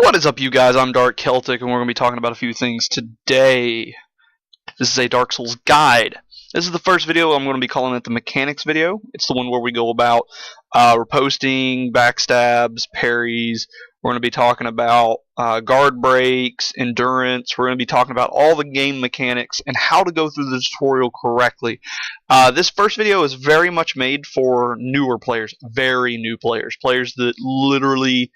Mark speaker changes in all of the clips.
Speaker 1: What is up, you guys? I'm Dark Celtic, and we're going to be talking about a few things today. This is a Dark Souls guide. This is the first video. I'm going to be calling it the mechanics video. It's the one where we go about riposting, backstabs, parries. We're going to be talking about guard breaks, endurance. We're going to be talking about all the game mechanics and how to go through the tutorial correctly. This first video is very much made for newer players, very new players, players that literally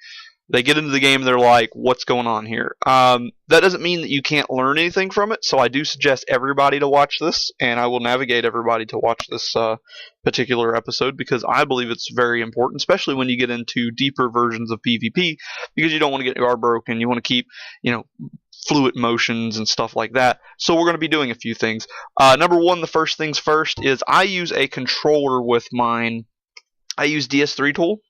Speaker 1: they get into the game and they're like, what's going on here? That doesn't mean that you can't learn anything from it, so I do suggest everybody to watch this, and I will navigate everybody to watch this particular episode because I believe it's very important, especially when you get into deeper versions of PvP, because you don't want to get your guard broken, you want to keep, fluid motions and stuff like that. So we're going to be doing a few things. Number one, the first things first, is I use a controller with mine. I use DS3 tool.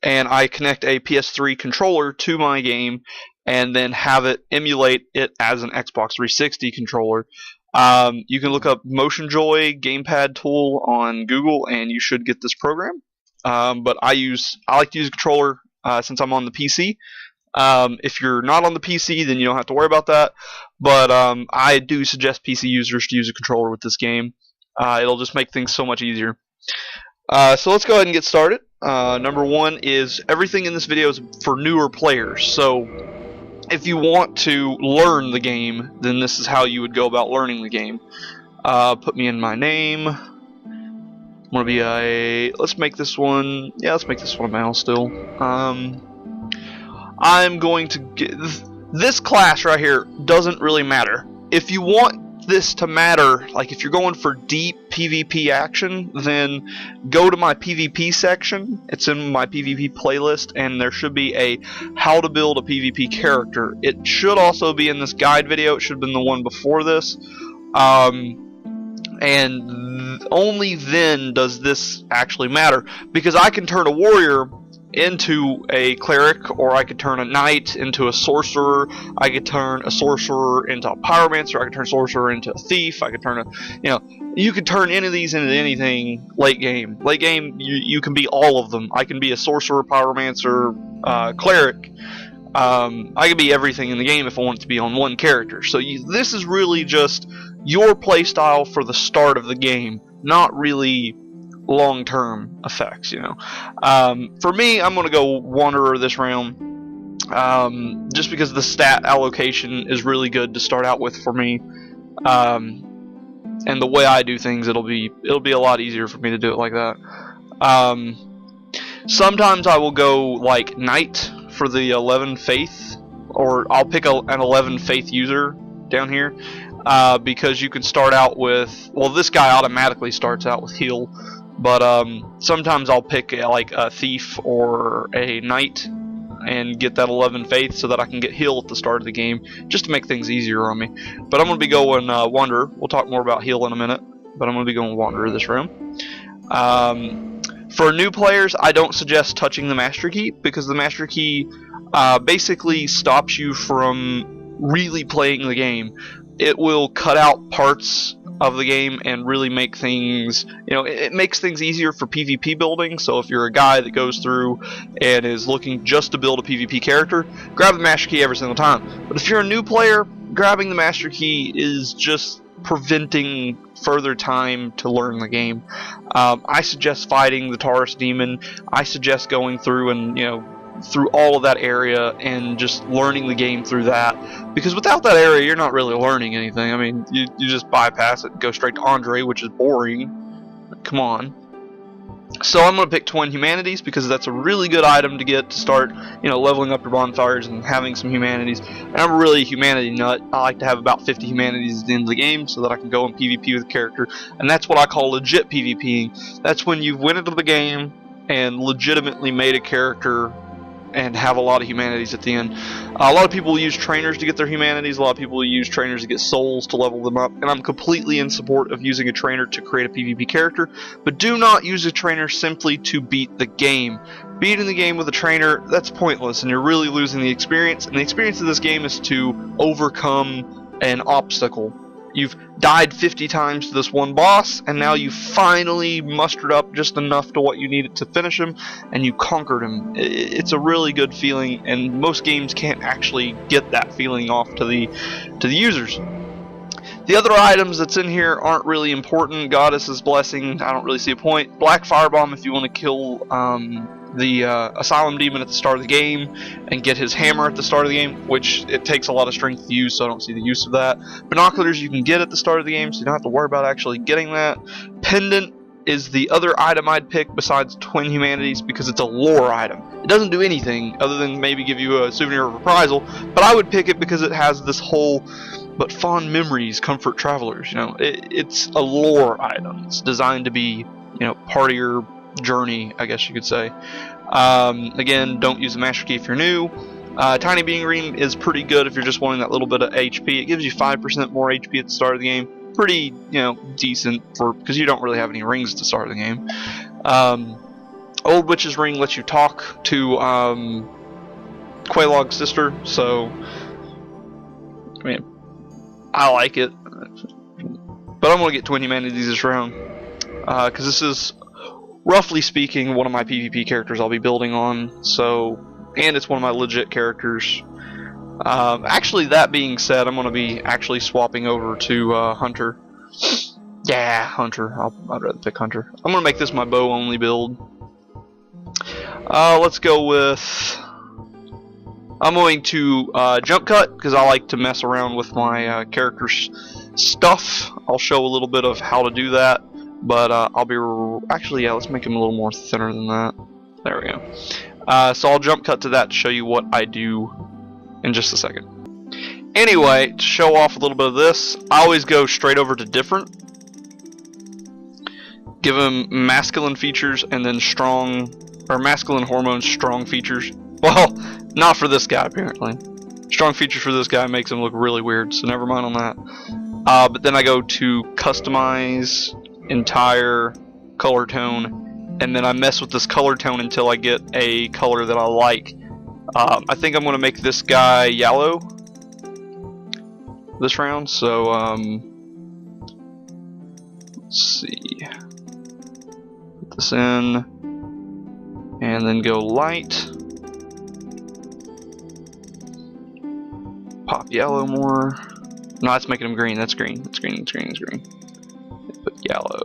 Speaker 1: And I connect a PS3 controller to my game and then have it emulate it as an Xbox 360 controller. You can look up MotionJoy gamepad tool on Google and you should get this program. But I like to use a controller since I'm on the PC. If you're not on the PC, then you don't have to worry about that. But I do suggest PC users to use a controller with this game. It'll just make things so much easier. So let's go ahead and get started. Number one is everything in this video is for newer players. So if you want to learn the game, then this is how you would go about learning the game. Put me in my name. I'm gonna be let's make this one. Yeah, let's make this one a male still. I'm going to get this class right here. Doesn't really matter. If you want this to matter, like if you're going for deep PvP action, then go to my PvP section. It's in my PvP playlist, and there should be a how to build a PvP character. It should also be in this guide video. It should have been the one before this. And only then does this actually matter, because I can turn a warrior into a cleric, or I could turn a knight into a sorcerer. I could turn a sorcerer into a pyromancer. I could turn a sorcerer into a thief. I could turn you could turn any of these into anything late game. Late game, you can be all of them. I can be a sorcerer, pyromancer, cleric. I can be everything in the game if I want it to be on one character. So this is really just your playstyle for the start of the game, not really long-term effects, For me, I'm going to go Wanderer this round, just because the stat allocation is really good to start out with for me, and the way I do things, it'll be a lot easier for me to do it like that. Sometimes I will go like Knight for the 11 Faith, or I'll pick an 11 Faith user down here, because you can start out with, well, this guy automatically starts out with heal. But sometimes I'll pick like a thief or a knight and get that 11 faith so that I can get heal at the start of the game, just to make things easier on me. But I'm going to be going Wanderer. We'll talk more about heal in a minute, but I'm going to be going Wanderer this round. For new players, I don't suggest touching the Master Key, because the Master Key basically stops you from really playing the game. It will cut out parts of the game and really make things, it makes things easier for PvP building. So if you're a guy that goes through and is looking just to build a PvP character, grab the Master Key every single time. But if you're a new player, grabbing the Master Key is just preventing further time to learn the game. I suggest fighting the Taurus Demon. I suggest going through and, through all of that area and just learning the game through that, because without that area you're not really learning anything. I mean, you just bypass it and go straight to Andre, which is boring. Come on. So I'm going to pick Twin Humanities, because that's a really good item to get to start, leveling up your bonfires and having some humanities. And I'm really a humanity nut. I like to have about 50 humanities at the end of the game so that I can go in PvP with a character, and that's what I call legit PvPing. That's when you've went into the game and legitimately made a character and have a lot of humanities at the end. A lot of people use trainers to get their humanities. A lot of people use trainers to get souls to level them up. And I'm completely in support of using a trainer to create a PvP character. But do not use a trainer simply to beat the game. Beating the game with a trainer, that's pointless, and you're really losing the experience. And the experience of this game is to overcome an obstacle. You've died 50 times to this one boss, and now you finally mustered up just enough to what you needed to finish him, and you conquered him. It's a really good feeling, and most games can't actually get that feeling off to the users. The other items that's in here aren't really important. Goddess's Blessing, I don't really see a point. Black Firebomb if you want to kill the Asylum Demon at the start of the game and get his hammer at the start of the game, which it takes a lot of strength to use, so I don't see the use of that. Binoculars you can get at the start of the game, so you don't have to worry about actually getting that. Pendant is the other item I'd pick besides Twin Humanities because it's a lore item. It doesn't do anything other than maybe give you a souvenir of reprisal, but I would pick it because it has this whole but fond memories, comfort travelers. You know, it's a lore item. It's designed to be, you know, part of your journey, I guess you could say. Again, don't use the Master Key if you're new. Tiny Being Ring is pretty good if you're just wanting that little bit of HP. It gives you 5% more HP at the start of the game. Pretty, you know, decent for because you don't really have any rings at the start of the game. Old Witch's Ring lets you talk to Quelaag's sister, so I mean, I like it, but I'm gonna get Twin Humanities this round because this is, roughly speaking, one of my PvP characters I'll be building on. So, and it's one of my legit characters. Actually, that being said, I'm gonna be actually swapping over to Hunter. Yeah, Hunter. I'd rather pick Hunter. I'm gonna make this my bow only build. Let's go with. I'm going to jump cut because I like to mess around with my character's stuff. I'll show a little bit of how to do that, but I'll be actually, yeah, let's make him a little more thinner than that. There we go. So I'll jump cut to that to show you what I do in just a second. Anyway, to show off a little bit of this, I always go straight over to different. Give him masculine features and then strong, or masculine hormones, strong features. Well, not for this guy apparently. Strong features for this guy makes him look really weird, so never mind on that. But then I go to customize entire color tone, and then I mess with this color tone until I get a color that I like. I think I'm going to make this guy yellow this round, so let's see. Put this in, and then go light. Pop yellow more. No, that's making him green. That's green. That's green. That's green. That's green. Put yellow.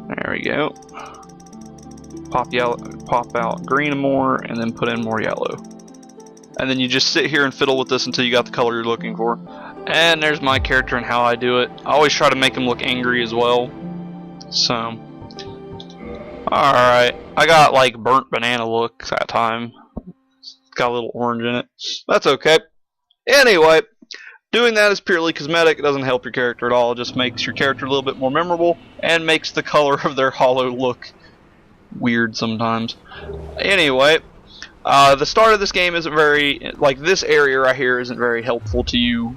Speaker 1: There we go. Pop yellow. Pop out green more, and then put in more yellow. And then you just sit here and fiddle with this until you got the color you're looking for. And there's my character and how I do it. I always try to make him look angry as well. So, alright. I got like burnt banana look that time. Got a little orange in it. That's okay. Anyway, doing that is purely cosmetic. It doesn't help your character at all. It just makes your character a little bit more memorable and makes the color of their hollow look weird sometimes. Anyway, the start of this game isn't very, like this area right here isn't very helpful to you.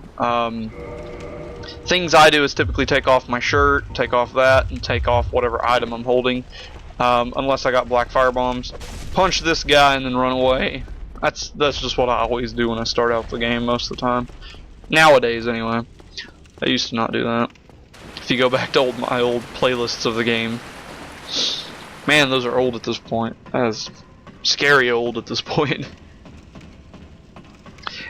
Speaker 1: Things I do is typically take off my shirt, take off that, and take off whatever item I'm holding. Unless I got black firebombs. Punch this guy and then run away. That's just what I always do when I start out the game most of the time. Nowadays, anyway. I used to not do that. If you go back to my old playlists of the game. Man, those are old at this point. That is scary old at this point.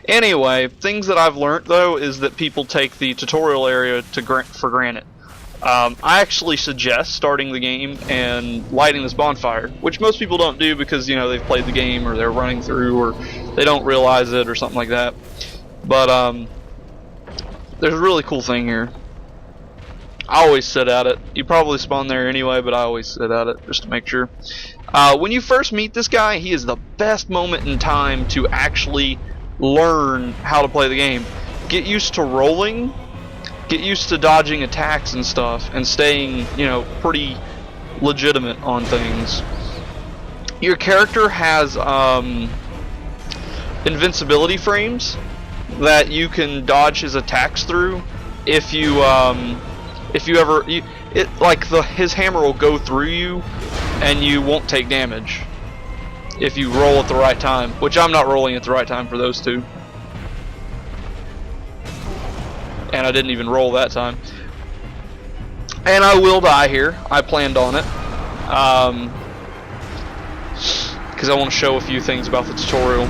Speaker 1: Anyway, things that I've learned, though, is that people take the tutorial area for granted. I actually suggest starting the game and lighting this bonfire, which most people don't do because, you know, they've played the game or they're running through or they don't realize it or something like that. But there's a really cool thing here. I always sit at it. You probably spawn there anyway, but I always sit at it just to make sure. When you first meet this guy, he is the best moment in time to actually learn how to play the game. Get used to rolling. Get used to dodging attacks and stuff and staying, you know, pretty legitimate on things. Your character has invincibility frames that you can dodge his attacks through. If you ever his hammer will go through you and you won't take damage if you roll at the right time, which I'm not rolling at the right time for those two. And I didn't even roll that time. And I will die here. I planned on it. Because I want to show a few things about the tutorial.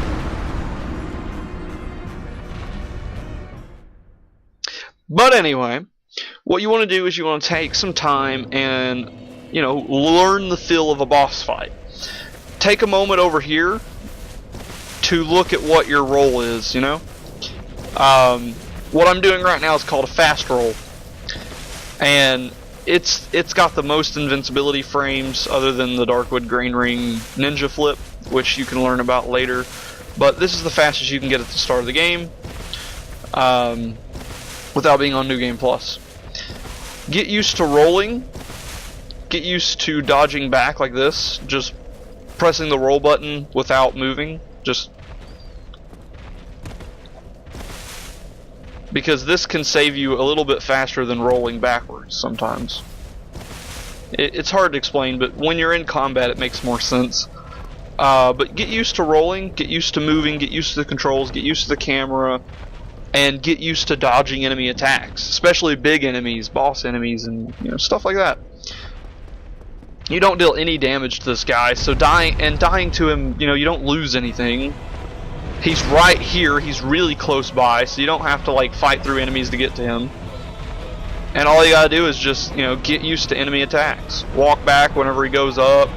Speaker 1: But anyway, what you want to do is you want to take some time and, you know, learn the feel of a boss fight. Take a moment over here to look at what your roll is, you know. What I'm doing right now is called a fast roll, and it's got the most invincibility frames other than the Darkwood Grain Ring Ninja Flip, which you can learn about later. But this is the fastest you can get at the start of the game, without being on New Game Plus. Get used to rolling. Get used to dodging back like this, just pressing the roll button without moving, just because this can save you a little bit faster than rolling backwards sometimes. It's hard to explain, but when you're in combat it makes more sense. But get used to rolling, get used to moving, get used to the controls, get used to the camera, and get used to dodging enemy attacks, especially big enemies, boss enemies, and stuff like that. You don't deal any damage to this guy, so dying to him, you don't lose anything. He's right here, he's really close by, so you don't have to like fight through enemies to get to him. And all you gotta do is just, get used to enemy attacks. Walk back whenever he goes up.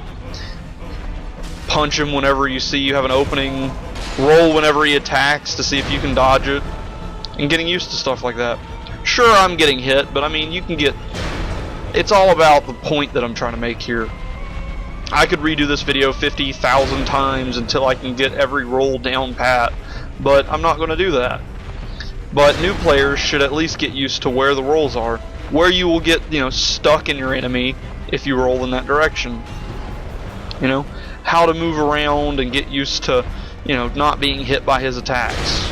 Speaker 1: Punch him whenever you see you have an opening. Roll whenever he attacks to see if you can dodge it. And getting used to stuff like that. Sure, I'm getting hit, but I mean, you can get... It's all about the point that I'm trying to make here. I could redo this video 50,000 times until I can get every roll down pat, but I'm not going to do that. But new players should at least get used to where the rolls are, where you will get, stuck in your enemy if you roll in that direction. How to move around and get used to, not being hit by his attacks.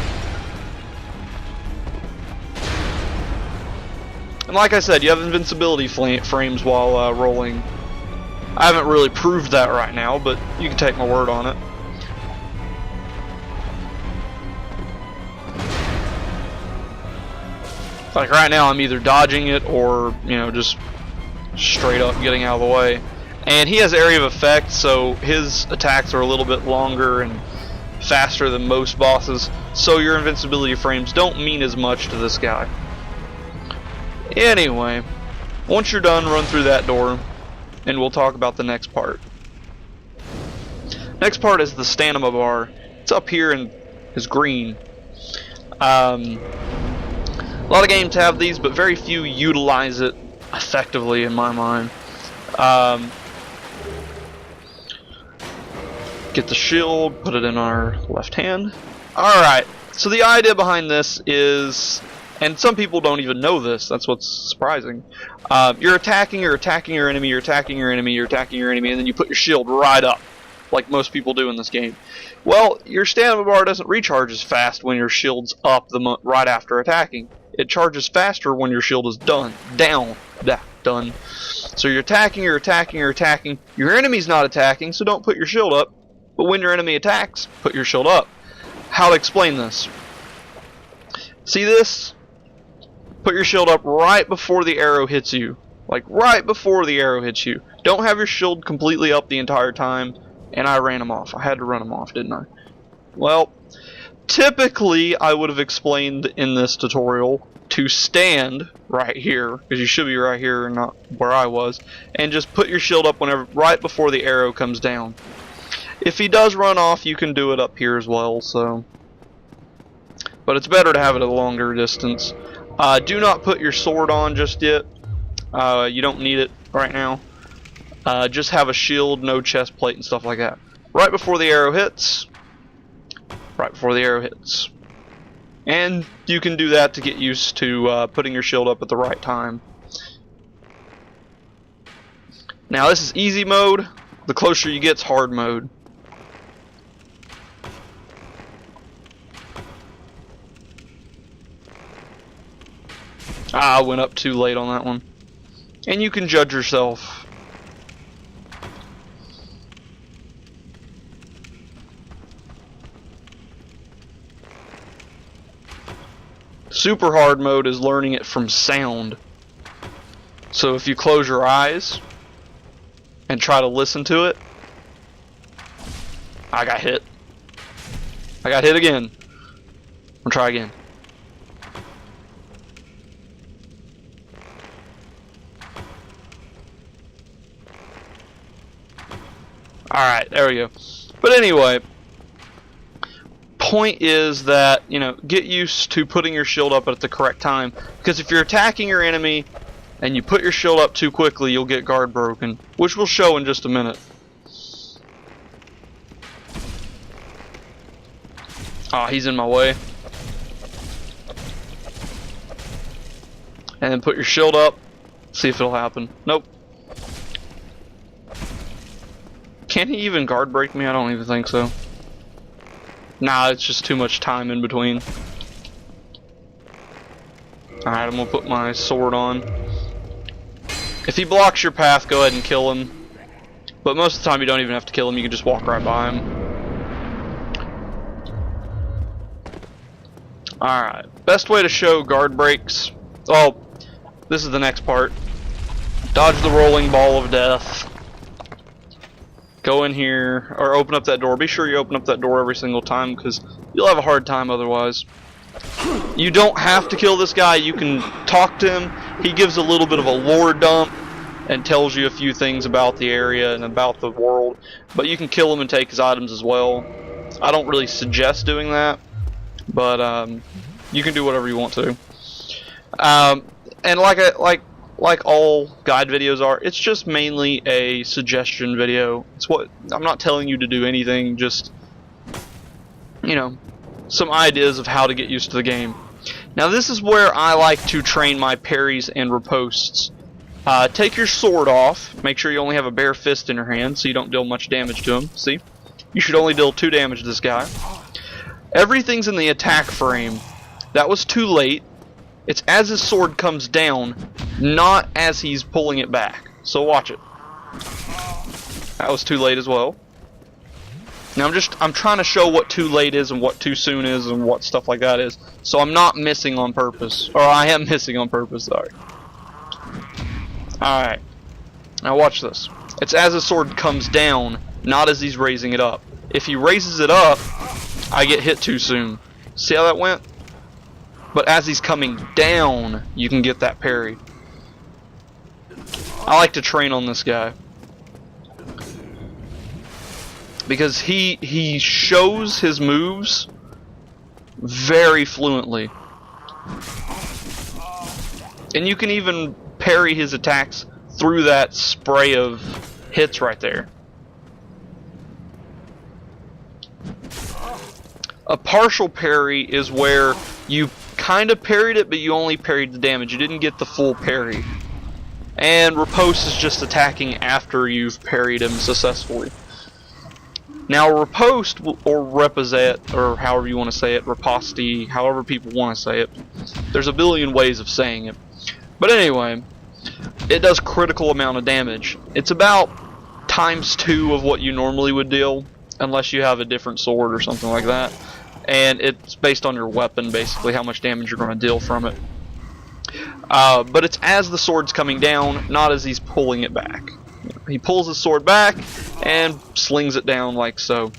Speaker 1: And like I said, you have invincibility frames while rolling. I haven't really proved that right now, but you can take my word on it. Like right now, I'm either dodging it or, just straight up getting out of the way. And he has area of effect, so his attacks are a little bit longer and faster than most bosses, so your invincibility frames don't mean as much to this guy. Anyway, once you're done, run through that door, and we'll talk about the next part. Next part is the stamina bar. It's up here and is green. A lot of games have these, but very few utilize it effectively in my mind. Get the shield, put it in our left hand. Alright, so the idea behind this is, and some people don't even know this, that's what's surprising. You're attacking your enemy, you're attacking your enemy, you're attacking your enemy, and then you put your shield right up, like most people do in this game. Well, your stamina bar doesn't recharge as fast when your shield's up right after attacking. It charges faster when your shield is done. Done. So you're attacking, you're attacking, you're attacking. Your enemy's not attacking, so don't put your shield up. But when your enemy attacks, put your shield up. How to explain this? See this? Put your shield up right before the arrow hits you. Like right before the arrow hits you. Don't have your shield completely up the entire time. And I ran him off. I had to run him off, didn't I? Well, typically I would have explained in this tutorial to stand right here, because you should be right here and not where I was, and just put your shield up right before the arrow comes down. If he does run off, you can do it up here as well, so. But it's better to have it at a longer distance. Do not put your sword on just yet. You don't need it right now. Just have a shield, no chest plate and stuff like that. Right before the arrow hits. Right before the arrow hits. And you can do that to get used to putting your shield up at the right time. Now this is easy mode. The closer you get's hard mode. I went up too late on that one. And you can judge yourself. Super hard mode is learning it from sound. So if you close your eyes and try to listen to it, I got hit. I got hit again. I'll try again. Alright, there we go. But anyway, point is that, you know, get used to putting your shield up at the correct time. Because if you're attacking your enemy and you put your shield up too quickly, you'll get guard broken. Which we'll show in just a minute. Ah, he's in my way. And then put your shield up. See if it'll happen. Nope. Can he even guard break me? I don't even think so. Nah, it's just too much time in between. Alright, I'm gonna put my sword on. If he blocks your path, go ahead and kill him. But most of the time you don't even have to kill him, you can just walk right by him. Alright, best way to show guard breaks. Oh, this is the next part. Dodge the rolling ball of death. Go in here, or open up that door. Be sure you open up that door every single time, because you'll have a hard time otherwise. You don't have to kill this guy. You can talk to him. He gives a little bit of a lore dump and tells you a few things about the area and about the world. But you can kill him and take his items as well. I don't really suggest doing that, but you can do whatever you want to. And like all guide videos are, it's just mainly a suggestion video. It's what I'm not telling you to do anything, just, you know, some ideas of how to get used to the game. Now this is where I like to train my parries and ripostes. Take your sword off. Make sure you only have a bare fist in your hand so you don't deal much damage to him. See? You should only deal 2 damage to this guy. Everything's in the attack frame. That was too late. It's as his sword comes down, not as he's pulling it back. So watch it. That was too late as well. Now I'm trying to show what too late is and what too soon is and what stuff like that is. So I'm not missing on purpose. Or I am missing on purpose, sorry. Alright. Now watch this. It's as his sword comes down, not as he's raising it up. If he raises it up, I get hit too soon. See how that went? But as he's coming down, you can get that parry. I like to train on this guy. Because he shows his moves very fluently. And you can even parry his attacks through that spray of hits right there. A partial parry is where you kind of parried it, but you only parried the damage. You didn't get the full parry. And riposte is just attacking after you've parried him successfully. Now riposte, or reposet, or however you want to say it, riposte, however people want to say it. There's a billion ways of saying it. But anyway, it does critical amount of damage. It's about ×2 of what you normally would deal, unless you have a different sword or something like that. And it's based on your weapon, basically, how much damage you're going to deal from it. But it's as the sword's coming down, not as he's pulling it back. He pulls his sword back and slings it down like so.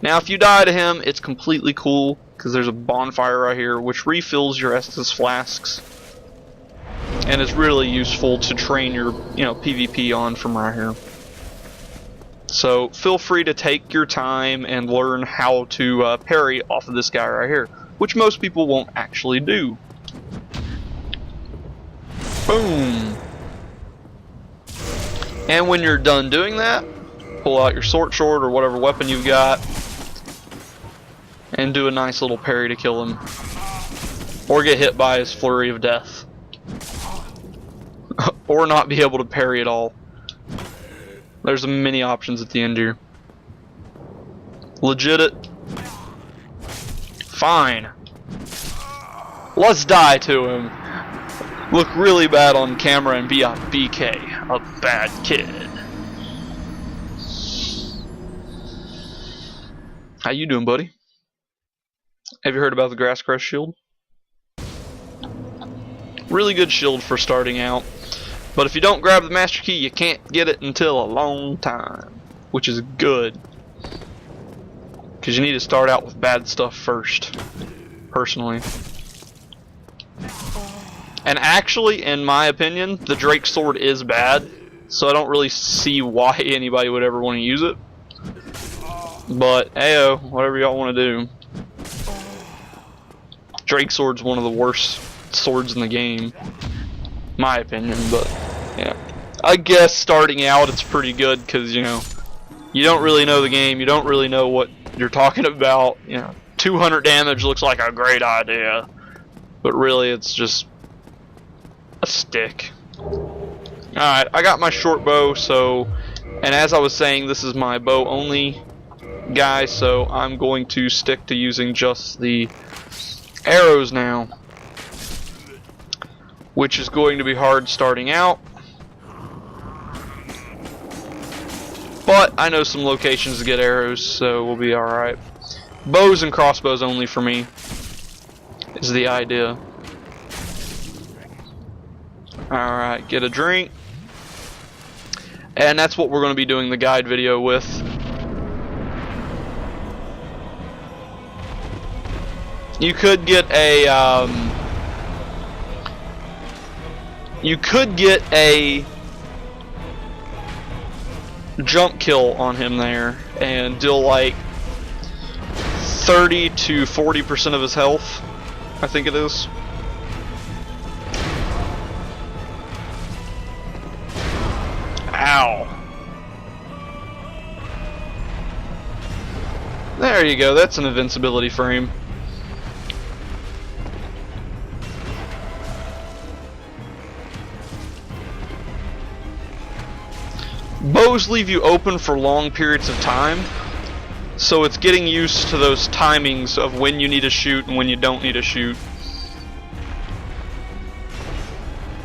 Speaker 1: Now if you die to him, it's completely cool, because there's a bonfire right here which refills your Estus flasks. And it's really useful to train your, PvP on from right here. So feel free to take your time and learn how to parry off of this guy right here, which most people won't actually do. Boom! And when you're done doing that, pull out your sword or whatever weapon you've got, and do a nice little parry to kill him. Or get hit by his flurry of death. Or not be able to parry at all. There's many options at the end here. Legit it. Fine. Let's die to him. Look really bad on camera and be a BK, a bad kid. How you doing, buddy? Have you heard about the grass crest shield? Really good shield for starting out. But if you don't grab the master key, you can't get it until a long time, which is good. Because you need to start out with bad stuff first, personally. And actually, in my opinion, the Drake sword is bad, so I don't really see why anybody would ever want to use it. But, ayo, whatever y'all want to do. Drake sword's one of the worst swords in the game, my opinion, but yeah. I guess starting out it's pretty good because, you know, you don't really know the game, you don't really know what you're talking about. You know, 200 damage looks like a great idea, but really it's just a stick. Alright, I got my short bow, so, and as I was saying, this is my bow only guy, so I'm going to stick to using just the arrows now, which is going to be hard starting out, but I know some locations to get arrows, so we'll be alright. Bows and crossbows only for me is the idea. Alright, get a drink, and that's what we're going to be doing the guide video with. You could get a jump kill on him there and deal like 30 to 40% of his health, I think it is. Ow. There you go, that's an invincibility frame. Bows leave you open for long periods of time, so it's getting used to those timings of when you need to shoot and when you don't need to shoot.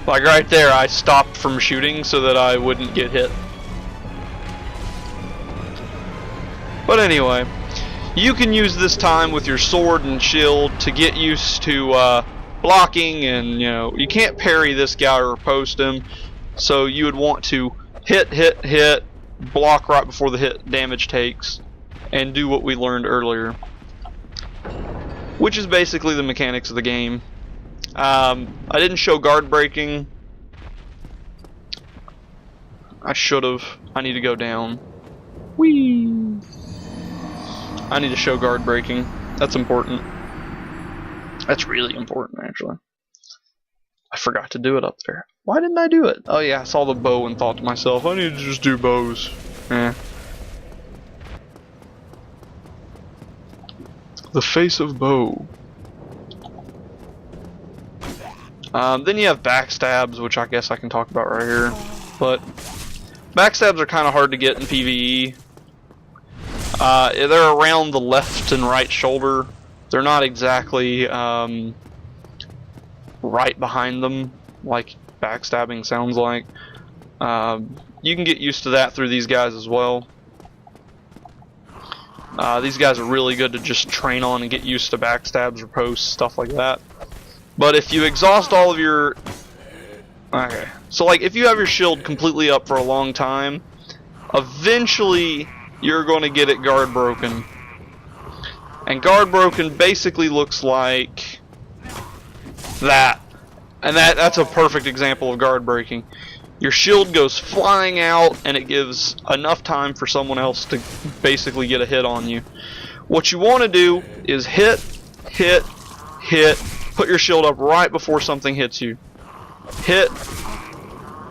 Speaker 1: Like right there, I stopped from shooting so that I wouldn't get hit. But anyway, you can use this time with your sword and shield to get used to blocking, and you know, you can't parry this guy or post him, so you would want to hit, block right before the hit damage takes, and do what we learned earlier, which is basically the mechanics of the game. I didn't show guard breaking. I should have. I need to go down. Whee! I need to show guard breaking. That's important. That's really important, actually. I forgot to do it up there. Why didn't I do it? Oh yeah, I saw the bow and thought to myself, I need to just do bows. Eh. The face of bow. Then you have backstabs, which I guess I can talk about right here. But backstabs are kind of hard to get in PvE. They're around the left and right shoulder. They're not exactly right behind them, like backstabbing sounds like. You can get used to that through these guys as well. These guys are really good to just train on and get used to backstabs or posts, stuff like that. But if you exhaust all of your... Okay, so like if you have your shield completely up for a long time, eventually you're going to get it guard broken. And guard broken basically looks like that. And that's a perfect example of guard breaking. Your shield goes flying out and it gives enough time for someone else to basically get a hit on you. What you want to do is hit, put your shield up right before something hits you. Hit,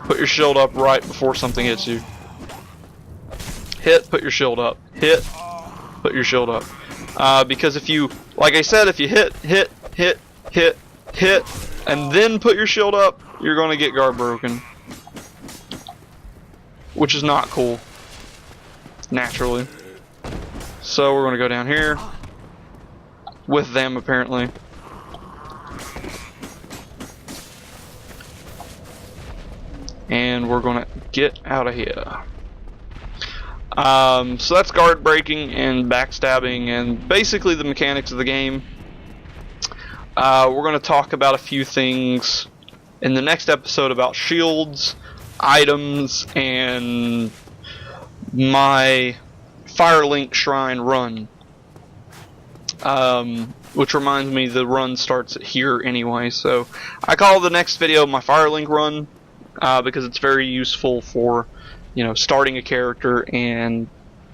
Speaker 1: put your shield up right before something hits you. Hit, put your shield up. Hit, put your shield up. Because if you, like I said, if you hit, and then put your shield up, you're going to get guard broken. Which is not cool, naturally. So we're going to go down here with them, apparently. And we're going to get out of here. So that's guard breaking and backstabbing and basically the mechanics of the game. We're going to talk about a few things in the next episode about shields, items, and my Firelink Shrine run. Which reminds me, the run starts here anyway, so I call the next video my Firelink run, because it's very useful for, you know, starting a character and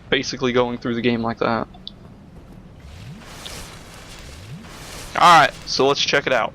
Speaker 1: basically going through the game like that. Alright, so let's check it out.